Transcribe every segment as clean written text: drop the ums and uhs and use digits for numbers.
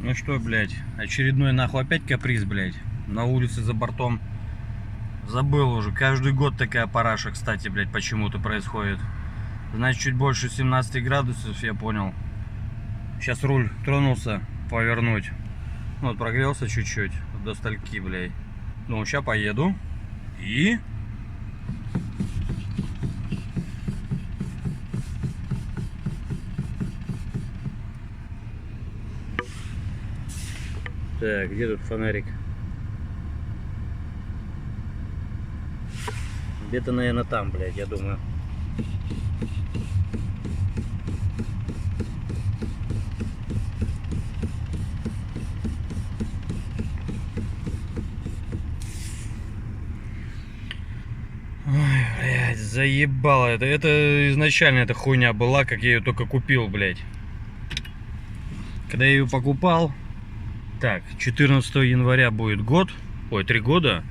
Ну что, блядь, очередной нахуй опять каприз, блядь. На улице за бортом. Забыл уже. Каждый год такая параша, кстати, блядь, почему-то происходит. Значит, чуть больше 17 градусов, я понял. Сейчас руль тронулся повернуть. Вот, прогрелся чуть-чуть. До стальки, блядь. Ну, сейчас поеду. И... Так, где тут фонарик? Где-то, наверное, там, блядь, я думаю. Ой, блядь, заебало это. Это изначально эта хуйня была, как я ее только купил, блядь. Когда я ее покупал, так, 14 января будет год, ой, 3 года.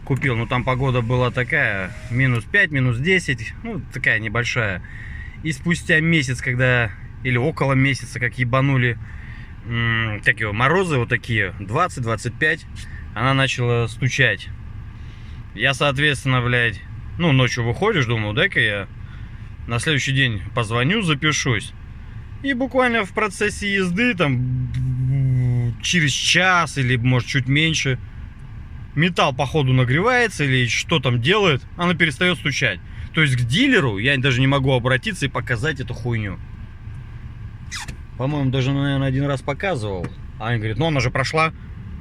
Купил, ну там погода была такая, минус 5, минус 10, ну такая небольшая. И спустя месяц, когда, или около месяца, как ебанули, как его, морозы вот такие, 20-25, она начала стучать. Я, соответственно, блядь, ну ночью выходишь, думаю, дай-ка я на следующий день позвоню, запишусь. И буквально в процессе езды, там, через час или, может, чуть меньше, металл, походу, нагревается или что там делает, она перестает стучать. То есть к дилеру я даже не могу обратиться и показать эту хуйню. По-моему, даже, наверное, один раз показывал. А они говорят, ну она же прошла.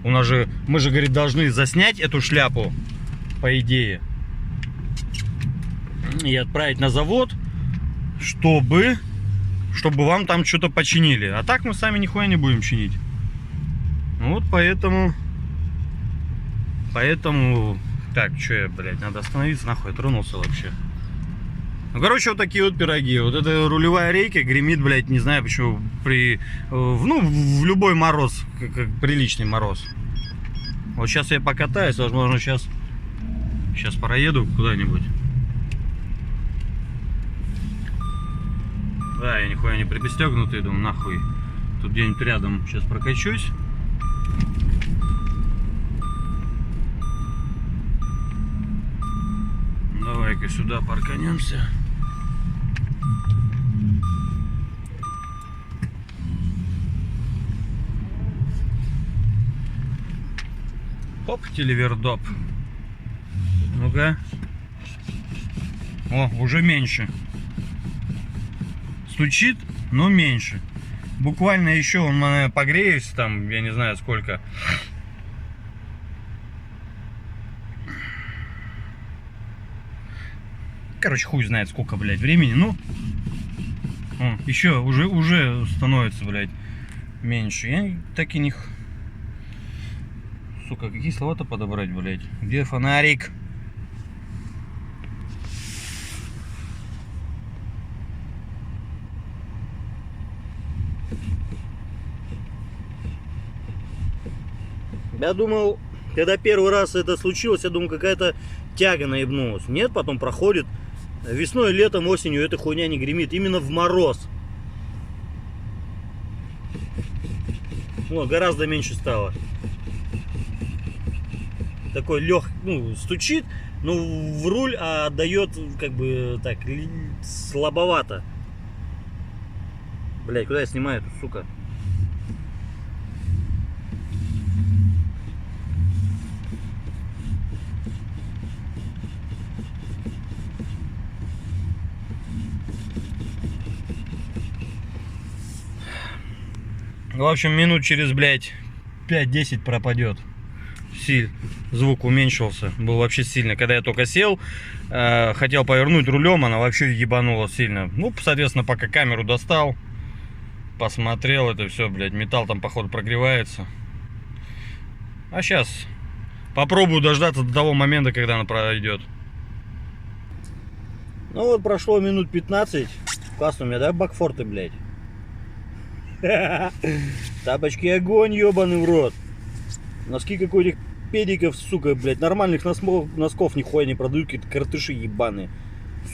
У нас же, мы же, говорит, должны заснять эту шляпу, по идее, и отправить на завод, чтобы вам там что-то починили. А так мы сами нихуя не будем чинить. Вот поэтому... Так, что я, блядь, надо остановиться, нахуй, я тронулся вообще. Ну, короче, вот такие вот пироги. Вот эта рулевая рейка гремит, блядь, не знаю почему, в любой мороз, как приличный мороз. Вот сейчас я покатаюсь, возможно, сейчас проеду куда-нибудь. Да, я нихуя не пристегнутый, думаю, нахуй. Тут где-нибудь рядом сейчас прокачусь. Давай-ка сюда парканемся. Оп, телевердоп. Ну-ка. О, уже меньше. Стучит, но меньше. Буквально еще он, наверное, погреюсь там, я не знаю сколько. Короче, хуй знает сколько, блядь, времени. Ну, еще уже становится, блядь, меньше. Я так и не... Сука, какие слова-то подобрать, блядь? Где фонарик? Я думал, когда первый раз это случилось, я думал, какая-то тяга наебнулась. Нет, потом проходит. Весной, летом, осенью эта хуйня не гремит. Именно в мороз. Вот, гораздо меньше стало. Такой легкий, ну, стучит, но в руль, а отдает, как бы, так, слабовато. Блять, куда я снимаю эту, сука? В общем, минут через, блядь, 5-10 пропадет. Звук уменьшился, был вообще сильно. Когда я только сел, хотел повернуть рулем, она вообще ебанула сильно. Ну, соответственно, пока камеру достал, посмотрел это все, блядь, металл там, походу, прогревается. А сейчас попробую дождаться до того момента, когда она пройдет. Ну вот, прошло минут 15. Классно у меня, да, бакфорты, блядь? Тапочки огонь, ебаный в рот. Носки какой-то педиков, сука, блядь. Нормальных носков нихуя не продают, какие-то картыши ебаные.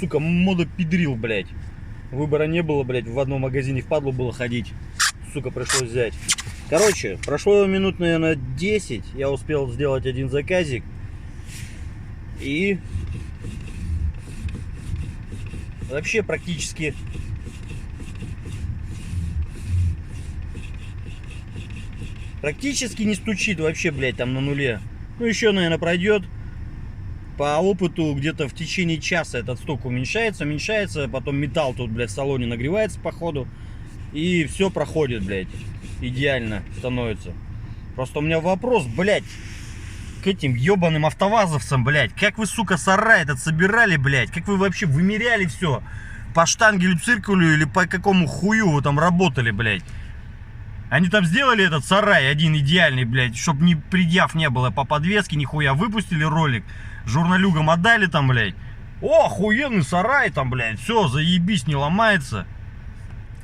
Сука, мода педрил, блядь. Выбора не было, блядь. В одном магазине впадло было ходить. Сука, пришлось взять. Короче, прошло минут, наверное, 10. Я успел сделать один заказик. И вообще практически не стучит вообще, блядь, там на нуле. Ну, еще, наверное, пройдет. По опыту где-то в течение часа этот стук уменьшается. Потом металл тут, блядь, в салоне нагревается, походу. И все проходит, блядь. Идеально становится. Просто у меня вопрос, блядь, к этим ебаным автовазовцам, блядь. Как вы, сука, сарай этот собирали, блядь? Как вы вообще вымеряли все? По штангелю, циркулю или по какому хую вы там работали, блядь? Они там сделали этот сарай один идеальный, блядь, чтоб ни предъяв не было по подвеске, нихуя. Выпустили ролик, журналюгам отдали там, блядь. О, охуенный сарай там, блядь, все, заебись, не ломается.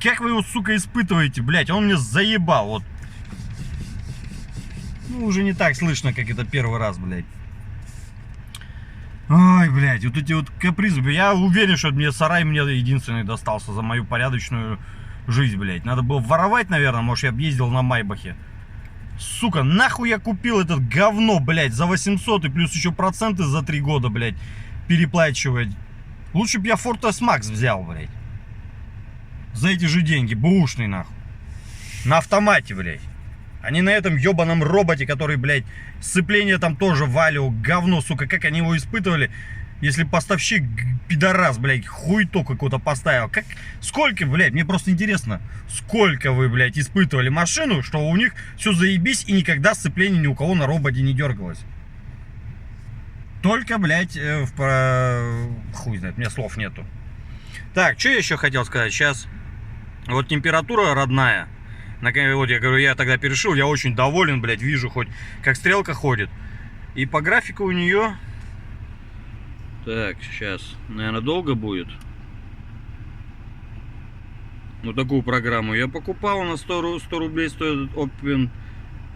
Как вы его, сука, испытываете, блядь? Он мне заебал, вот. Ну, уже не так слышно, как это первый раз, блядь. Ой, блядь, вот эти вот капризы. Я уверен, что мне сарай единственный достался за мою порядочную жизнь, блядь. Надо было воровать, наверное, может, я бы ездил на Майбахе. Сука, нахуй я купил этот говно, блядь, за 800 и плюс еще проценты за 3 года, блядь, переплачивать. Лучше бы я Ford S-Max взял, блядь. За эти же деньги, бэушный, нахуй. На автомате, блядь. А не на этом ебаном роботе, который, блядь, сцепление там тоже валил, говно, сука, как они его испытывали. Если поставщик, пидорас, блядь, хуйто какой-то поставил. Как, сколько, блядь, мне просто интересно, сколько вы, блядь, испытывали машину, что у них все заебись и никогда сцепление ни у кого на роботе не дергалось. Только, блядь, хуй знает, у меня слов нету. Так, что я еще хотел сказать сейчас? Вот температура родная. Вот я говорю, я тогда перешил, я очень доволен, блядь, вижу хоть как стрелка ходит. И по графику у нее... Так, сейчас, наверное, долго будет. Вот такую программу я покупал, на 100 рублей стоит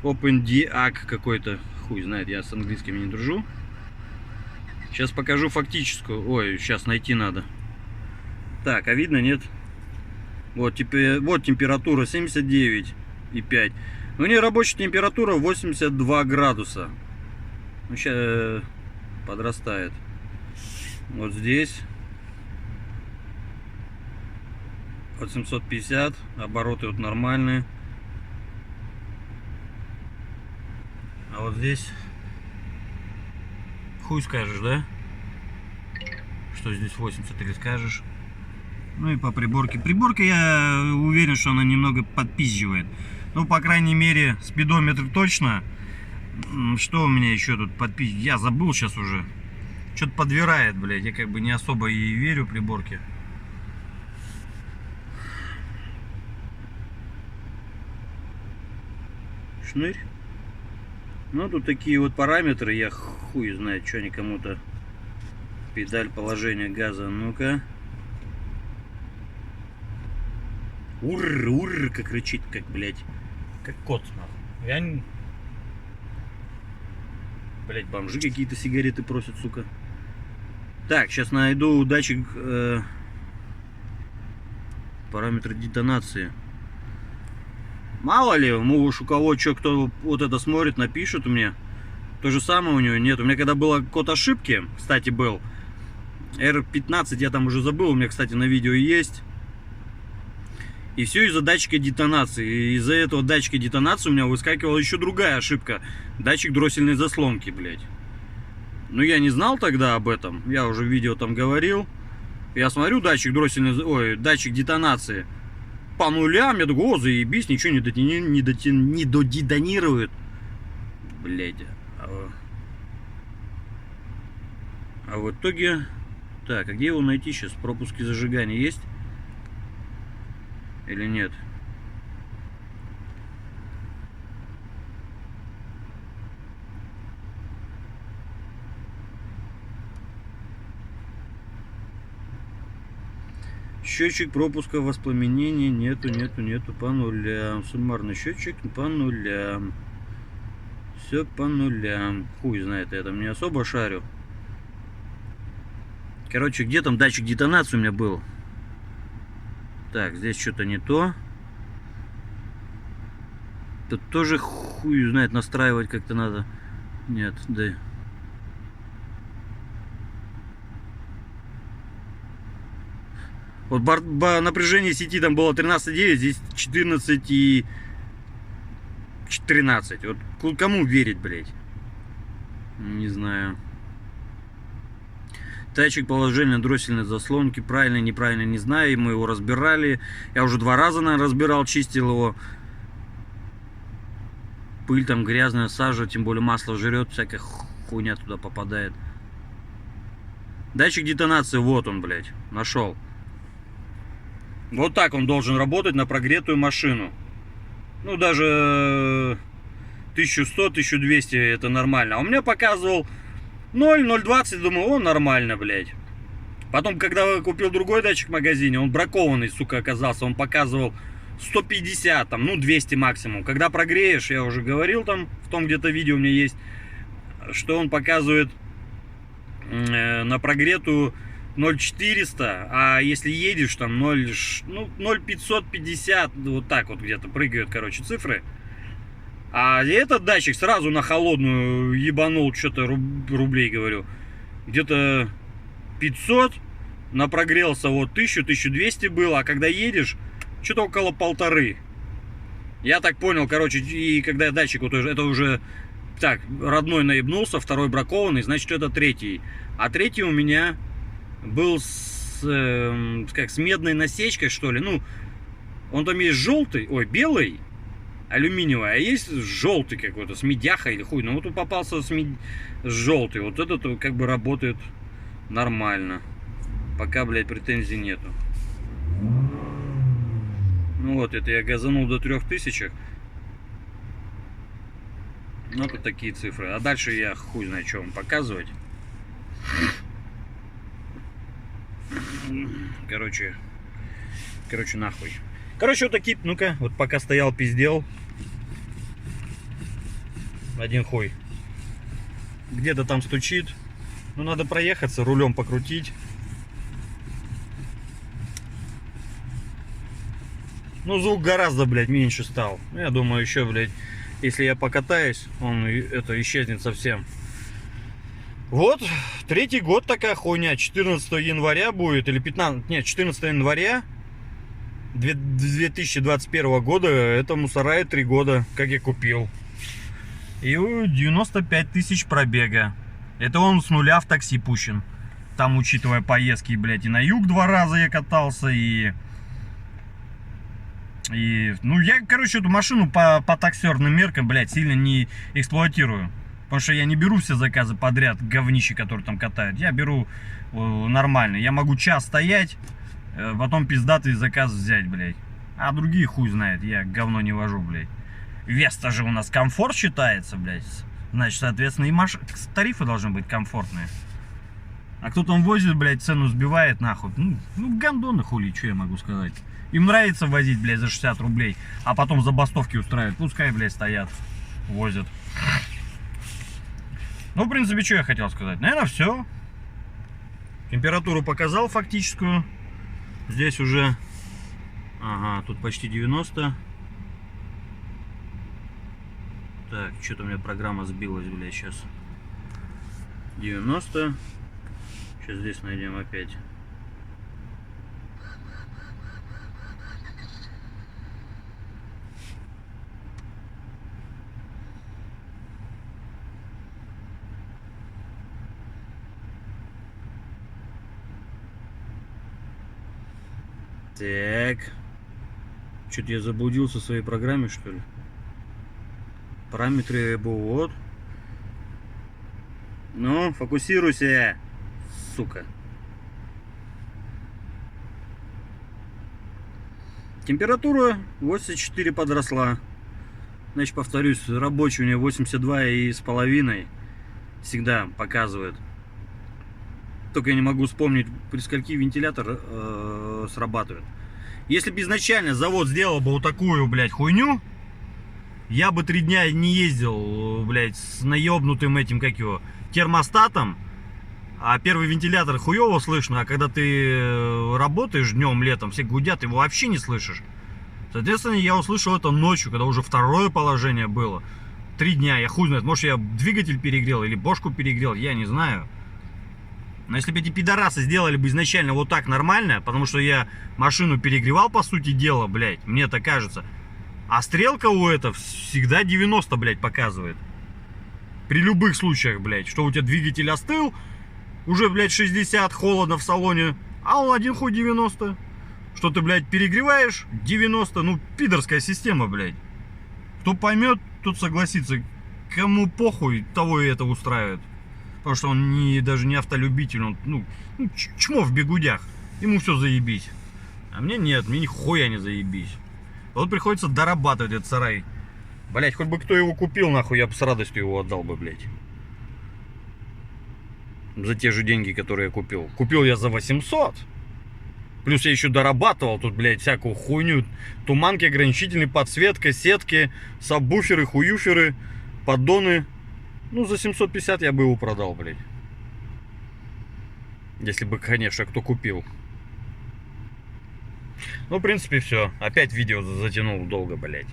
OpenDAC какой-то. Хуй знает, я с английским не дружу. Сейчас покажу фактическую. Ой, сейчас найти надо. Так, а видно, нет? Вот, теперь, вот температура 79,5. У нее рабочая температура 82 градуса. Ну, сейчас подрастает. Вот здесь. Вот 750. Обороты вот нормальные. А вот здесь... Хуй скажешь, да? Что здесь 80 или скажешь? Ну и по приборке. Приборка, я уверен, что она немного подпизживает. Ну, по крайней мере, спидометр точно. Что у меня еще тут подпизживает? Я забыл сейчас уже. Что-то подвирает, блядь. Я как бы не особо и верю приборке. Шнырь. Ну, тут такие вот параметры. Я хуй знает, что они кому-то. Педаль положения газа. Ну-ка. Ур, как рычит, как, блядь. Как кот, нахуй. Я... Блядь, бомжи какие-то сигареты просят, сука. Так, сейчас найду датчик параметры детонации. Мало ли, может, у кого что, кто вот это смотрит, напишет мне. То же самое у него нет. У меня когда было код ошибки, кстати, был R15, я там уже забыл, у меня, кстати, на видео есть. И все из-за датчика детонации. Из-за этого датчика детонации у меня выскакивала еще другая ошибка. Датчик дроссельной заслонки, блядь. Ну, я не знал тогда об этом. Я уже в видео там говорил. Я смотрю, датчик дроссельной... Ой, датчик детонации. По нулям. Я думаю, о, заебись, ничего не додетонирует. Блядь. А в итоге... Так, а где его найти сейчас? Пропуски зажигания есть? Или нет? Счетчик пропуска воспламенения нету по нулям. Суммарный счетчик по нулям. Все по нулям. Хуй знает, я там не особо шарю. Короче, где там датчик детонации у меня был? Так, здесь что-то не то. Тут тоже хуй знает, настраивать как-то надо. Нет, да. Вот напряжение сети там было 13,9, здесь 14,13. Вот кому верить, блядь? Не знаю. Датчик положения дроссельной заслонки. Правильно, неправильно, не знаю. Мы его разбирали. Я уже 2 раза, наверное, разбирал, чистил его. Пыль там грязная, сажа, тем более масло жрет. Всякая хуйня туда попадает. Датчик детонации, вот он, блядь. Нашел. Вот так он должен работать на прогретую машину. Ну, даже 1100-1200 это нормально. А у меня показывал 0,020, думаю, о, нормально, блядь. Потом, когда купил другой датчик в магазине, он бракованный, сука, оказался. Он показывал 150, там, ну, 200 максимум. Когда прогреешь, я уже говорил там, в том где-то видео у меня есть, что он показывает на прогретую 0,400, а если едешь там 0,550, вот так вот где-то прыгают, короче, цифры. А этот датчик сразу на холодную ебанул, что-то рублей, говорю, где-то 500, напрогрелся вот 1000-1200 было, а когда едешь, что-то около 1500. Я так понял, короче, и когда датчик, вот это уже, так, родной наебнулся, второй бракованный, значит, это третий. А третий у меня был с медной насечкой, что ли. Ну, он там есть желтый, ой, белый, алюминиевый, а есть желтый какой-то, с медяхой или хуй. Ну, вот он попался с желтый. Вот этот как бы работает нормально. Пока, блядь, претензий нету. Ну вот, это я газанул до 3000. Ну, тут такие цифры. А дальше я хуй знаю, что вам показывать. Короче, нахуй. Короче, вот такие, ну-ка, вот пока стоял, пиздел. Один хуй. Где-то там стучит. Ну, надо проехаться, рулем покрутить. Ну, звук гораздо, блядь, меньше стал. Я думаю, еще, блядь, если я покатаюсь, он это исчезнет совсем. Вот, 3-й год такая хуйня. 14 января будет, или 15, нет, 14 января 2021 года. Этому сараю 3 года, как я купил. И 95 тысяч пробега. Это он с нуля в такси пущен. Там, учитывая поездки, блядь, и на юг 2 раза я катался, и ну, я, короче, эту машину по таксерным меркам, блядь, сильно не эксплуатирую. Потому что я не беру все заказы подряд, говнище, которые там катают. Я беру нормально. Я могу час стоять, потом пиздатый заказ взять, блядь. А другие хуй знает, я говно не вожу, блядь. Веста же у нас комфорт считается, блядь. Значит, соответственно, и тарифы должны быть комфортные. А кто там возит, блядь, цену сбивает, нахуй. Ну гандоны хули, что я могу сказать. Им нравится возить, блядь, за 60 рублей, а потом забастовки устраивают. Пускай, блядь, стоят, возят. Ну, в принципе, что я хотел сказать? Наверное, все. Температуру показал фактическую. Здесь уже... Ага, тут почти 90. Так, что-то у меня программа сбилась, блядь, сейчас. 90. Сейчас здесь найдем опять. Так. Что-то я заблудился в своей программе, что ли? Параметры вот. Ну, фокусируйся, сука. Температура 84 подросла. Значит, повторюсь, рабочий у меня 82,5. Всегда показывает. Только я не могу вспомнить, при скольки вентилятор срабатывает. Если бы изначально завод сделал бы вот такую, блядь, хуйню, я бы 3 дня не ездил, блядь, с наебнутым этим, как его, термостатом. А первый вентилятор хуево слышно, а когда ты работаешь днем, летом, все гудят, его вообще не слышишь. Соответственно, я услышал это ночью, когда уже второе положение было. 3 дня, я хуй знает, может я двигатель перегрел или бошку перегрел, я не знаю. Но если бы эти пидорасы сделали бы изначально вот так нормально, потому что я машину перегревал, по сути дела, блядь, мне так кажется. А стрелка у этого всегда 90, блядь, показывает. При любых случаях, блядь, что у тебя двигатель остыл, уже, блядь, 60, холодно в салоне, а он один хуй 90. Что ты, блядь, перегреваешь, 90, ну, пидорская система, блядь. Кто поймет, тот согласится. Кому похуй, того и это устраивает. Потому что он даже не автолюбитель, он, ну чмо в бегудях. Ему все заебись. А мне нет, мне нихуя не заебись. Вот приходится дорабатывать этот сарай. Блять, хоть бы кто его купил, нахуй, я бы с радостью его отдал бы, блять. За те же деньги, которые я купил. Купил я за 800. Плюс я еще дорабатывал тут, блядь, всякую хуйню. Туманки, ограничительные, подсветка, сетки, сабвуферы, хуюферы, поддоны. Ну, за 750 я бы его продал, блядь. Если бы, конечно, кто купил. Ну, в принципе, все. Опять видео затянул долго, блядь.